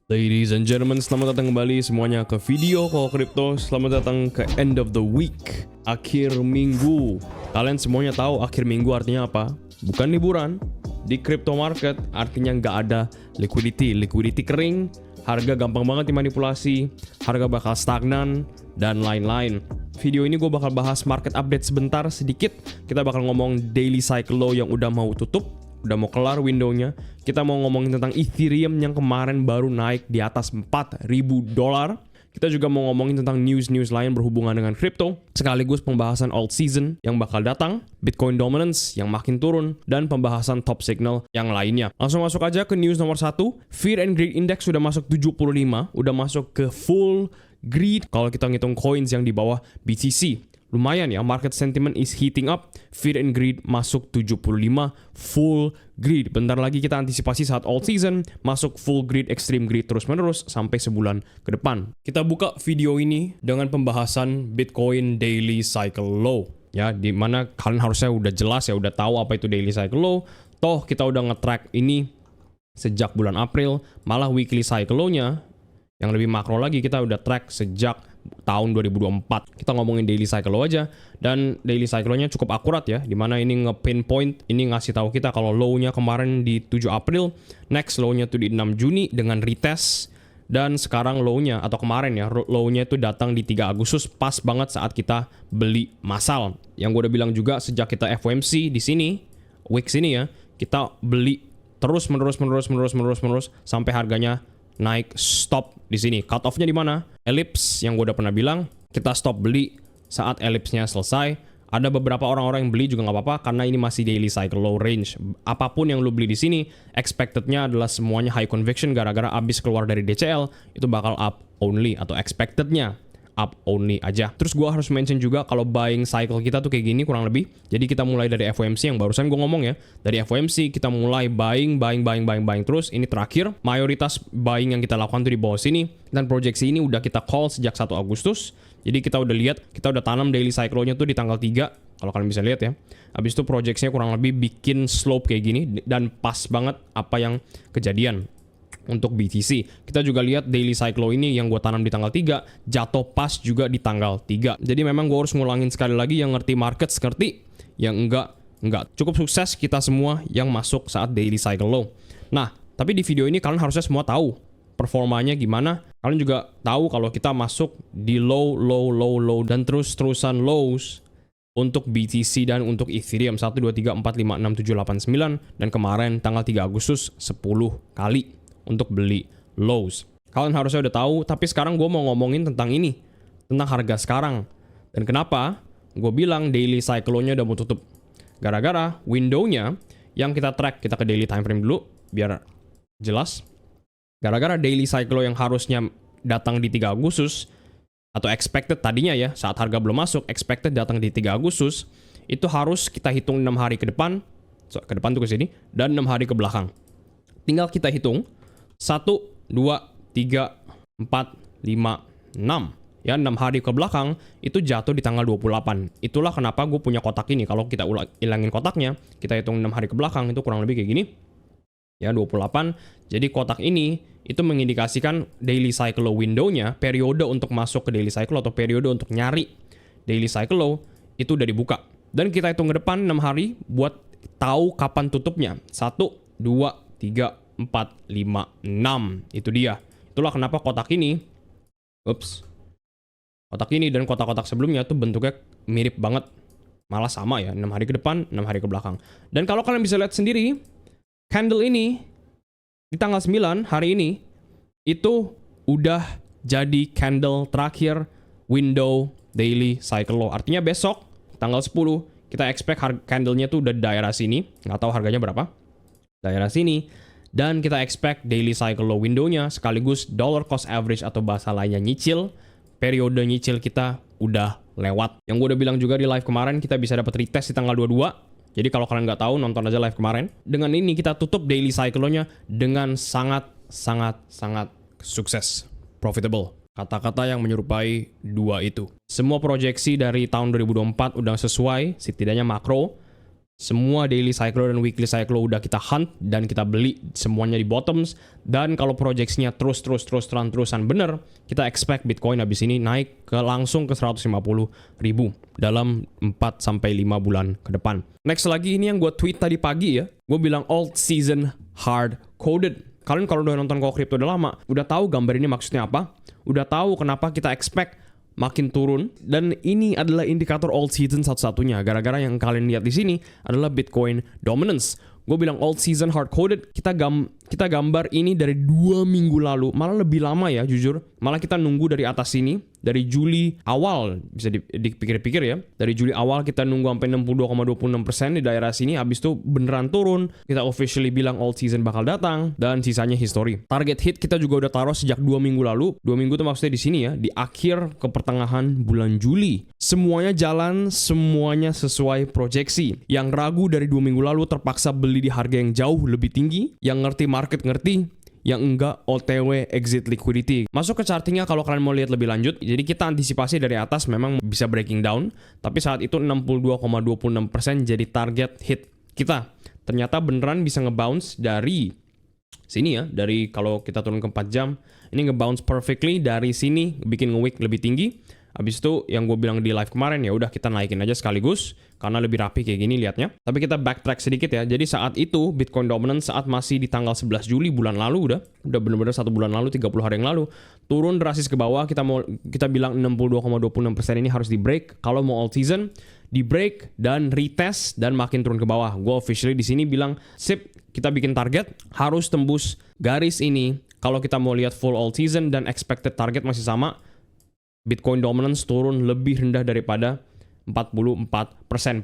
Ladies and gentlemen, selamat datang kembali semuanya ke video Koko Crypto. Selamat datang ke end of the week, akhir minggu. Kalian semuanya tahu akhir minggu artinya apa? Bukan liburan. Di crypto market artinya nggak ada liquidity kering, harga gampang banget dimanipulasi, harga bakal stagnan, dan lain-lain. Video ini gue bakal bahas market update sebentar sedikit. Kita bakal ngomong daily cycle low yang udah mau tutup, udah mau kelar windownya. Kita mau ngomongin tentang Ethereum yang kemarin baru naik di atas $4.000. Kita juga mau ngomongin tentang news lain berhubungan dengan crypto, sekaligus pembahasan alt season yang bakal datang, Bitcoin dominance yang makin turun, dan pembahasan top signal yang lainnya. Langsung masuk aja ke news nomor 1. Fear and Greed Index sudah masuk 75, udah masuk ke full greed kalau kita ngitung coins yang di bawah BTC. Lumayan ya, market sentiment is heating up. Fear and Greed masuk 75, full greed. Bentar lagi kita antisipasi saat alt season, masuk full greed, extreme greed terus-menerus sampai sebulan ke depan. Kita buka video ini dengan pembahasan Bitcoin daily cycle low. Ya, dimana kalian harusnya udah jelas ya, udah tahu apa itu daily cycle low. Toh kita udah nge-track ini sejak bulan April, malah weekly cycle low-nya yang lebih makro lagi kita udah track sejak tahun 2024. Kita ngomongin daily cycle low aja, dan daily cycle low-nya cukup akurat ya, dimana ini nge-pinpoint, ini ngasih tahu kita kalau low-nya kemarin di 7 April, next low-nya tuh di 6 Juni dengan retest, dan sekarang low-nya atau kemarin ya, low-nya itu datang di 3 Agustus, pas banget saat kita beli massal. Yang gue udah bilang juga sejak kita FOMC di sini, week sini ya, kita beli terus menerus sampai harganya naik stop di sini. Cut off-nya di mana? Ellipse yang gue udah pernah bilang, kita stop beli saat ellipse-nya selesai. Ada beberapa orang-orang yang beli juga nggak apa-apa karena ini masih daily cycle low range. Apapun yang lu beli di sini, expected-nya adalah semuanya high conviction gara-gara abis keluar dari DCL itu bakal up only, atau expected-nya up only aja. Terus gue harus mention juga kalau buying cycle kita tuh kayak gini kurang lebih. Jadi kita mulai dari FOMC yang barusan gue ngomong ya. Dari FOMC kita mulai buying terus. Ini terakhir mayoritas buying yang kita lakukan tuh di bawah sini, dan proyeksi ini udah kita call sejak 1 Agustus. Jadi kita udah lihat, kita udah tanam daily cycle-nya tuh di tanggal 3 kalau kalian bisa lihat ya. Habis itu proyeksinya kurang lebih bikin slope kayak gini, dan pas banget apa yang kejadian untuk BTC. Kita juga lihat daily cycle low ini yang gue tanam di tanggal 3 jatuh pas juga di tanggal 3. Jadi memang gue harus ngulangin sekali lagi, yang ngerti market ngerti, yang enggak. Cukup sukses kita semua yang masuk saat daily cycle low. Nah, tapi di video ini kalian harusnya semua tahu performanya gimana. Kalian juga tahu kalau kita masuk di low dan terus-terusan lows untuk BTC dan untuk Ethereum 1, 2, 3, 4, 5, 6, 7, 8, 9, dan kemarin tanggal 3 Agustus 10 kali untuk beli lows. Kalian harusnya udah tahu, tapi sekarang gue mau ngomongin tentang ini, tentang harga sekarang. Dan kenapa gue bilang daily cycle low-nya udah mau tutup? Gara-gara window-nya yang kita track, kita ke daily time frame dulu biar jelas. Gara-gara daily cycle low yang harusnya datang di 3 Agustus atau expected tadinya ya, saat harga belum masuk, expected datang di 3 Agustus, itu harus kita hitung 6 hari ke depan. Ke depan tuh ke sini, dan 6 hari ke belakang. Tinggal kita hitung 1, 2, 3, 4, 5, 6. Ya, 6 hari ke belakang itu jatuh di tanggal 28. Itulah kenapa gue punya kotak ini. Kalau kita ilangin kotaknya, kita hitung 6 hari ke belakang, itu kurang lebih kayak gini. Ya, 28. Jadi kotak ini itu mengindikasikan daily cycle low window-nya, periode untuk masuk ke daily cycle atau periode untuk nyari daily cycle low itu udah dibuka. Dan kita hitung ke depan 6 hari buat tahu kapan tutupnya. 1, 2, 3, 4, 5, 6. Itu dia. Itulah kenapa kotak ini, kotak ini dan kotak-kotak sebelumnya tuh bentuknya mirip banget. Malah sama ya, 6 hari ke depan, 6 hari ke belakang. Dan kalau kalian bisa lihat sendiri, candle ini di tanggal 9 hari ini itu udah jadi candle terakhir window daily cycle low. Artinya besok tanggal 10 kita expect candlenya tuh udah di daerah sini. Nggak tahu harganya berapa. Daerah sini. Dan kita expect daily cycle low window-nya sekaligus dollar cost average atau bahasa lainnya nyicil. Periode nyicil kita udah lewat. Yang gue udah bilang juga di live kemarin, kita bisa dapat retest di tanggal 22. Jadi kalau kalian nggak tahu, nonton aja live kemarin. Dengan ini kita tutup daily cycle low-nya dengan sangat sukses. Profitable. Kata-kata yang menyerupai dua itu. Semua proyeksi dari tahun 2024 udah sesuai, setidaknya makro. Semua daily cycle dan weekly cycle udah kita hunt dan kita beli semuanya di bottoms. Dan kalau proyeksinya terusan bener, kita expect Bitcoin habis ini naik langsung ke 150.000 dalam 4-5 bulan ke depan. Next lagi, ini yang gue tweet tadi pagi ya. Gue bilang alt season hard coded. Kalian kalau udah nonton Koko Crypto udah lama, udah tahu gambar ini maksudnya apa, udah tahu kenapa kita expect makin turun, dan ini adalah indikator alt season satu-satunya. Gara-gara yang kalian lihat di sini adalah Bitcoin dominance. Gue bilang alt season hard coded, kita gambar ini dari 2 minggu lalu, malah lebih lama ya jujur. Malah kita nunggu dari atas sini, dari Juli awal, bisa dipikir-pikir ya. Dari Juli awal kita nunggu sampai 62,26% di daerah sini, habis itu beneran turun. Kita officially bilang alt season bakal datang, dan sisanya history. Target hit kita juga udah taruh sejak 2 minggu lalu. 2 minggu tuh maksudnya di sini ya, di akhir ke pertengahan bulan Juli. Semuanya jalan, semuanya sesuai proyeksi. Yang ragu dari 2 minggu lalu terpaksa beli di harga yang jauh lebih tinggi. Yang ngerti market ngerti, yang enggak OTW exit liquidity. Masuk ke chartingnya kalau kalian mau lihat lebih lanjut. Jadi kita antisipasi dari atas memang bisa breaking down, tapi saat itu 62,26% jadi target hit kita. Ternyata beneran bisa ngebounce dari sini ya, dari kalau kita turun ke 4 jam, ini ngebounce perfectly dari sini, bikin nge-wick lebih tinggi. Habis itu yang gue bilang di live kemarin, ya udah kita naikin aja sekaligus karena lebih rapi kayak gini liatnya. Tapi kita backtrack sedikit ya. Jadi saat itu Bitcoin dominance saat masih di tanggal 11 Juli bulan lalu udah bener-bener 1 bulan lalu, 30 hari yang lalu, turun drastis ke bawah. Kita bilang 62,26% ini harus di break kalau mau alt season, di break dan retest dan makin turun ke bawah. Gue officially di sini bilang sip, kita bikin target harus tembus garis ini kalau kita mau lihat full alt season, dan expected target masih sama. Bitcoin dominance turun lebih rendah daripada 44%, 48%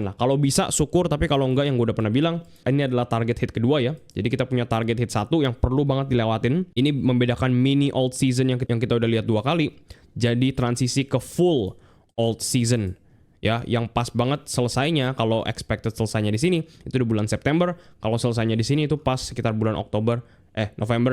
lah. Kalau bisa syukur, tapi kalau enggak yang gue udah pernah bilang, ini adalah target hit kedua ya. Jadi kita punya target hit 1 yang perlu banget dilewatin. Ini membedakan mini alt season yang kita udah lihat 2 kali. Jadi transisi ke full alt season. Ya, yang pas banget selesainya, kalau expected selesainya di sini itu di bulan September, kalau selesainya di sini itu pas sekitar bulan November,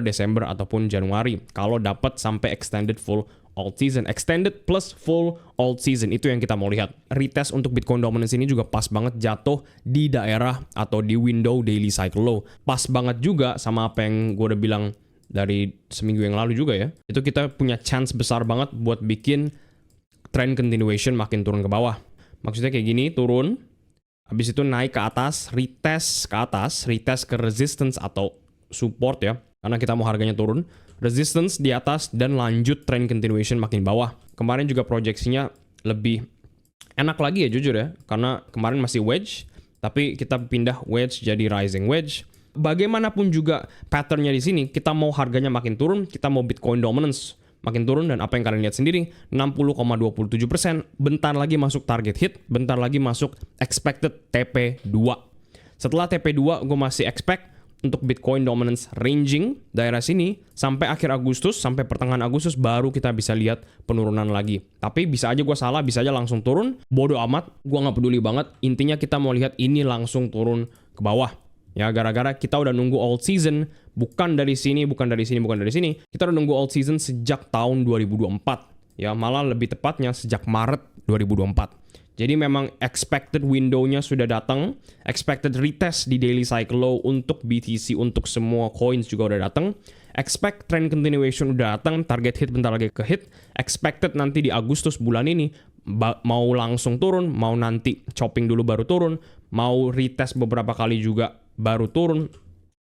Desember ataupun Januari. Kalau dapat sampai extended full alt season, extended plus full alt season, itu yang kita mau lihat. Retest untuk Bitcoin dominance ini juga pas banget jatuh di daerah atau di window daily cycle low. Pas banget juga sama apa yang gue udah bilang dari seminggu yang lalu juga ya. Itu kita punya chance besar banget buat bikin trend continuation makin turun ke bawah. Maksudnya kayak gini, turun, habis itu naik ke atas, retest ke resistance atau support ya, karena kita mau harganya turun, resistance di atas, dan lanjut trend continuation makin bawah. Kemarin juga proyeksinya lebih enak lagi ya jujur ya, karena kemarin masih wedge, tapi kita pindah wedge jadi rising wedge. Bagaimanapun juga patternnya di sini, kita mau harganya makin turun, kita mau Bitcoin dominance makin turun, dan apa yang kalian lihat sendiri, 60,27%, bentar lagi masuk target hit, bentar lagi masuk expected TP2. Setelah TP2, gue masih expect untuk Bitcoin dominance ranging daerah sini sampai akhir Agustus, sampai pertengahan Agustus baru kita bisa lihat penurunan lagi. Tapi bisa aja gue salah, bisa aja langsung turun, bodo amat, gue nggak peduli banget. Intinya kita mau lihat ini langsung turun ke bawah. Ya, gara-gara kita udah nunggu alt season, bukan dari sini. Kita udah nunggu alt season sejak tahun 2024. Ya, malah lebih tepatnya sejak Maret 2024. Jadi memang expected window-nya sudah datang, expected retest di daily cycle low untuk BTC, untuk semua coins juga udah datang. Expect trend continuation udah datang, target hit bentar lagi ke hit. Expected nanti di Agustus bulan ini mau langsung turun, mau nanti chopping dulu baru turun, mau retest beberapa kali juga baru turun,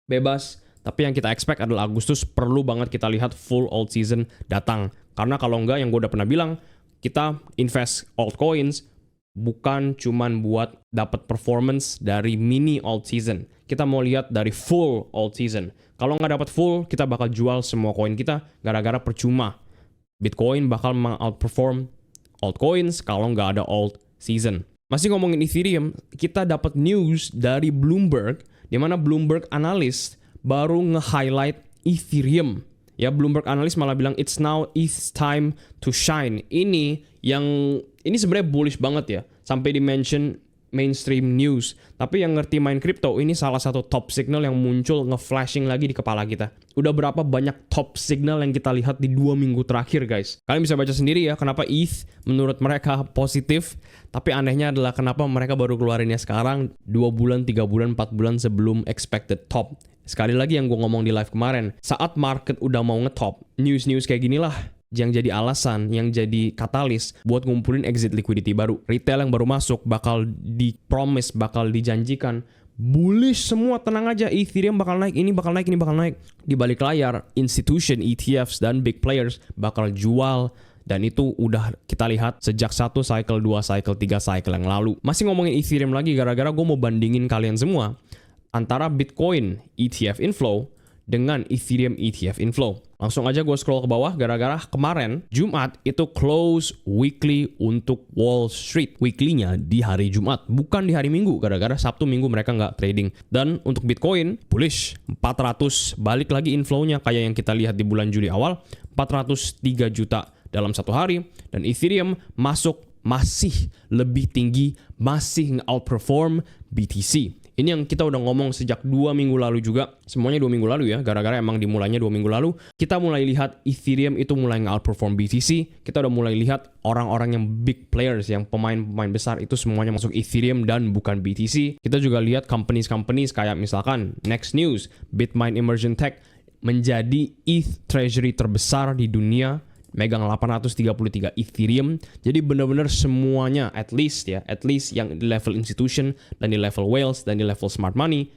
bebas. Tapi yang kita expect adalah Agustus perlu banget kita lihat full alt season datang. Karena kalau enggak, yang gue udah pernah bilang, kita invest altcoins bukan cuman buat dapat performance dari mini alt season. Kita mau lihat dari full alt season. Kalau nggak dapat full, kita bakal jual semua koin kita gara-gara percuma. Bitcoin bakal outperform altcoins kalau nggak ada alt season. Masih ngomongin Ethereum, kita dapat news dari Bloomberg, di mana Bloomberg analyst baru nge-highlight Ethereum. Ya, Bloomberg analyst malah bilang it's now its time to shine. Ini sebenarnya bullish banget ya. Sampai di mention mainstream news. Tapi yang ngerti main crypto, ini salah satu top signal yang muncul nge-flashing lagi di kepala kita. Udah berapa banyak top signal yang kita lihat di 2 minggu terakhir, guys. Kalian bisa baca sendiri ya, kenapa ETH menurut mereka positif. Tapi anehnya adalah kenapa mereka baru keluarinnya sekarang 2 bulan, 3 bulan, 4 bulan sebelum expected top. Sekali lagi yang gue ngomong di live kemarin, saat market udah mau ngetop, news-news kayak ginilah yang jadi alasan, yang jadi katalis buat ngumpulin exit liquidity baru. Retail yang baru masuk bakal di-promise, bakal dijanjikan bullish semua, tenang aja, Ethereum bakal naik, ini bakal naik, ini bakal naik. Di balik layar, institution, ETFs, dan big players bakal jual. Dan itu udah kita lihat sejak 1 cycle, 2 cycle, 3 cycle yang lalu. Masih ngomongin Ethereum lagi, gara-gara gue mau bandingin kalian semua antara Bitcoin ETF inflow dengan Ethereum ETF inflow. Langsung aja gue scroll ke bawah, gara-gara kemarin Jumat itu close weekly untuk Wall Street. Weekly-nya di hari Jumat, bukan di hari Minggu, gara-gara Sabtu Minggu mereka nggak trading. Dan untuk Bitcoin, bullish, 400, balik lagi inflow-nya kayak yang kita lihat di bulan Juli awal, 403 juta dalam satu hari. Dan Ethereum masuk masih lebih tinggi, masih nge-outperform BTC. Ini yang kita udah ngomong sejak 2 minggu lalu juga. Semuanya 2 minggu lalu ya, gara-gara emang dimulainya 2 minggu lalu. Kita mulai lihat Ethereum itu mulai nge-outperform BTC. Kita udah mulai lihat orang-orang yang big players, yang pemain-pemain besar itu semuanya masuk Ethereum dan bukan BTC. Kita juga lihat companies kayak misalkan Next News, Bitmain Immersion Tech menjadi ETH treasury terbesar di dunia, megang 833 Ethereum. Jadi benar-benar semuanya at least yang di level institution dan di level whales dan di level smart money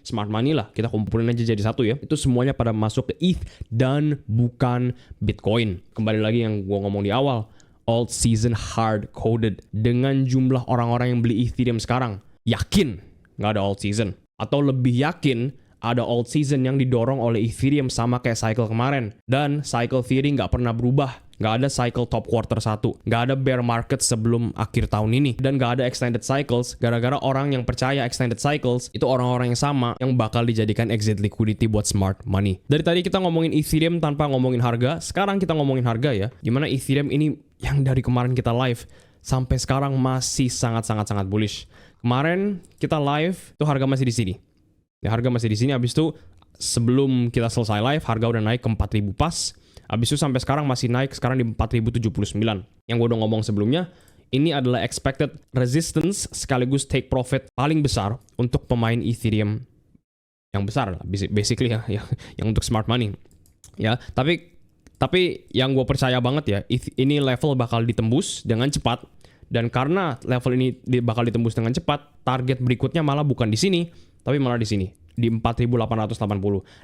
lah, kita kumpulin aja jadi satu ya. Itu semuanya pada masuk ke ETH dan bukan Bitcoin. Kembali lagi yang gua ngomong di awal, alt season hard coded. Dengan jumlah orang-orang yang beli Ethereum sekarang, yakin nggak ada alt season, atau lebih yakin ada alt season yang didorong oleh Ethereum sama kayak cycle kemarin. Dan cycle theory nggak pernah berubah. Nggak ada cycle top quarter 1. Nggak ada bear market sebelum akhir tahun ini. Dan nggak ada extended cycles. Gara-gara orang yang percaya extended cycles itu orang-orang yang sama yang bakal dijadikan exit liquidity buat smart money. Dari tadi kita ngomongin Ethereum tanpa ngomongin harga. Sekarang kita ngomongin harga ya. Dimana Ethereum ini yang dari kemarin kita live sampai sekarang masih sangat-sangat bullish. Kemarin kita live itu harga masih di sini. Ya, harga masih di sini. Habis itu sebelum kita selesai live, harga udah naik ke 4.000 pas. Habis itu sampai sekarang masih naik, sekarang di 4.079. Yang gue udah ngomong sebelumnya, ini adalah expected resistance sekaligus take profit paling besar untuk pemain Ethereum yang besar lah, basically ya, yang untuk smart money. Ya, tapi yang gue percaya banget ya, ini level bakal ditembus dengan cepat. Dan karena level ini bakal ditembus dengan cepat, target berikutnya malah bukan di sini, tapi malah di sini, di 4.880.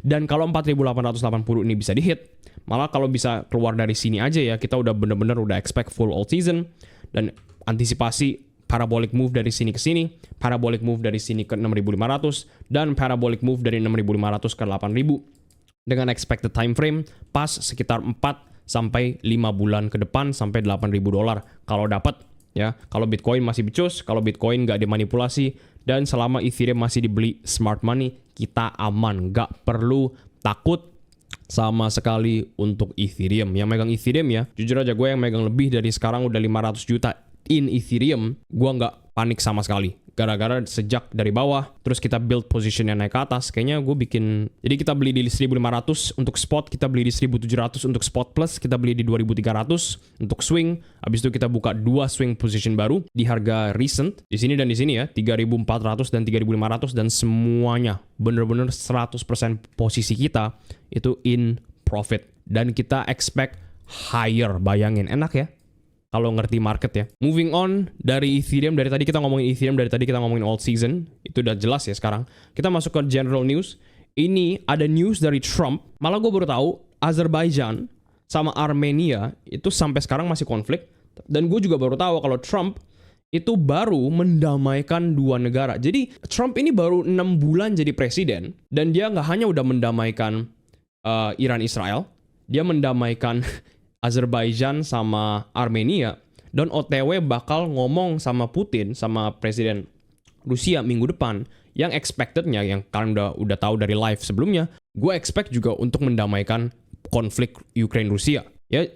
Dan kalau 4.880 ini bisa dihit, malah kalau bisa keluar dari sini aja ya, kita udah bener-bener udah expect full alt season. Dan antisipasi parabolic move dari sini ke sini, parabolic move dari sini ke 6.500, dan parabolic move dari 6.500 ke 8.000. Dengan expected time frame pas sekitar 4 sampai 5 bulan ke depan sampai $8.000 kalau dapat ya. Kalau Bitcoin masih becus, kalau Bitcoin nggak dimanipulasi, dan selama Ethereum masih dibeli smart money, kita aman, nggak perlu takut sama sekali untuk Ethereum. Yang megang Ethereum ya, jujur aja gue yang megang lebih dari sekarang udah 500 juta in Ethereum, gue nggak panik sama sekali. Gara-gara sejak dari bawah, terus kita build position yang naik ke atas, kayaknya gue bikin, jadi kita beli di 1.500 untuk spot, kita beli di 1.700 untuk spot plus, kita beli di 2.300 untuk swing, habis itu kita buka 2 swing position baru di harga recent, di sini dan di sini ya, 3.400 dan 3.500, dan semuanya bener-bener 100% posisi kita itu in profit. Dan kita expect higher, bayangin, enak ya kalau ngerti market ya. Moving on dari Ethereum, dari tadi kita ngomongin Ethereum, dari tadi kita ngomongin alt season, itu udah jelas ya sekarang. Kita masuk ke general news. Ini ada news dari Trump, malah gue baru tahu Azerbaijan sama Armenia itu sampai sekarang masih konflik. Dan gue juga baru tahu kalau Trump itu baru mendamaikan 2 negara. Jadi Trump ini baru 6 bulan jadi presiden, dan dia nggak hanya udah mendamaikan Iran-Israel, dia mendamaikan Azerbaijan sama Armenia, dan OTW bakal ngomong sama Putin, sama presiden Rusia minggu depan, yang expectednya, yang kalian udah tahu dari live sebelumnya, gue expect juga untuk mendamaikan konflik Ukraine-Rusia. Ya,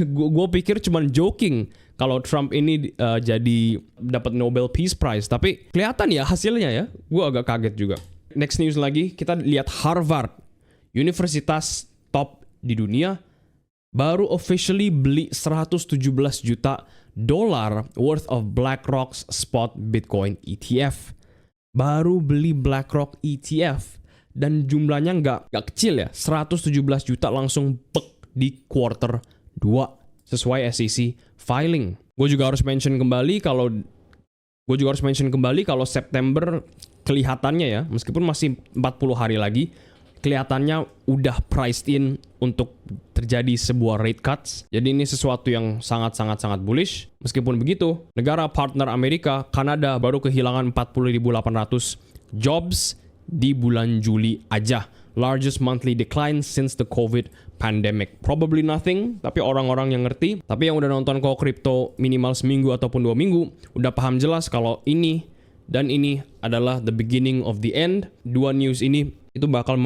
gue pikir cuman joking kalau Trump ini jadi dapat Nobel Peace Prize. Tapi kelihatan ya hasilnya ya. Gue agak kaget juga. Next news lagi, kita lihat Harvard, universitas top di dunia, baru officially beli 117 juta dolar worth of BlackRock's spot Bitcoin ETF. Baru beli BlackRock ETF. Dan jumlahnya nggak kecil ya, 117 juta langsung pek di quarter 2 sesuai SEC filing. Gue juga harus mention kembali kalau September kelihatannya ya, meskipun masih 40 hari lagi, kelihatannya udah priced in untuk terjadi sebuah rate cuts. Jadi ini sesuatu yang sangat bullish. Meskipun begitu, negara partner Amerika, Kanada baru kehilangan 40.800 jobs di bulan Juli aja. Largest monthly decline since the COVID pandemic. Probably nothing, tapi orang-orang yang ngerti, tapi yang udah nonton Kok Crypto minimal seminggu ataupun 2 minggu, udah paham jelas kalau ini dan ini adalah the beginning of the end. Dua news ini itu bakal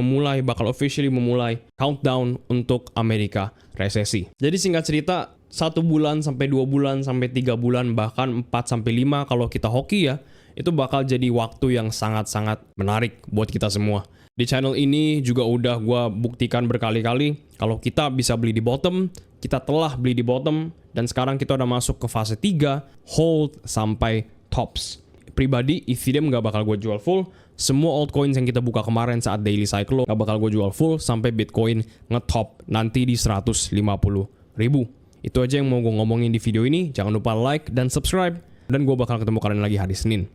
officially memulai countdown untuk Amerika resesi. Jadi singkat cerita, 1 bulan sampai 2 bulan sampai 3 bulan bahkan 4 sampai 5 kalau kita hoki ya, itu bakal jadi waktu yang sangat-sangat menarik buat kita semua. Di channel ini juga udah gue buktikan berkali-kali kalau kita bisa beli di bottom, kita telah beli di bottom, dan sekarang kita udah masuk ke fase 3, hold sampai tops. Pribadi, Ethereum gak bakal gue jual full. Semua altcoins yang kita buka kemarin saat daily cycle gak bakal gue jual full sampai Bitcoin ngetop nanti di 150.000. Itu aja yang mau gue ngomongin di video ini. Jangan lupa like dan subscribe. Dan gue bakal ketemu kalian lagi hari Senin.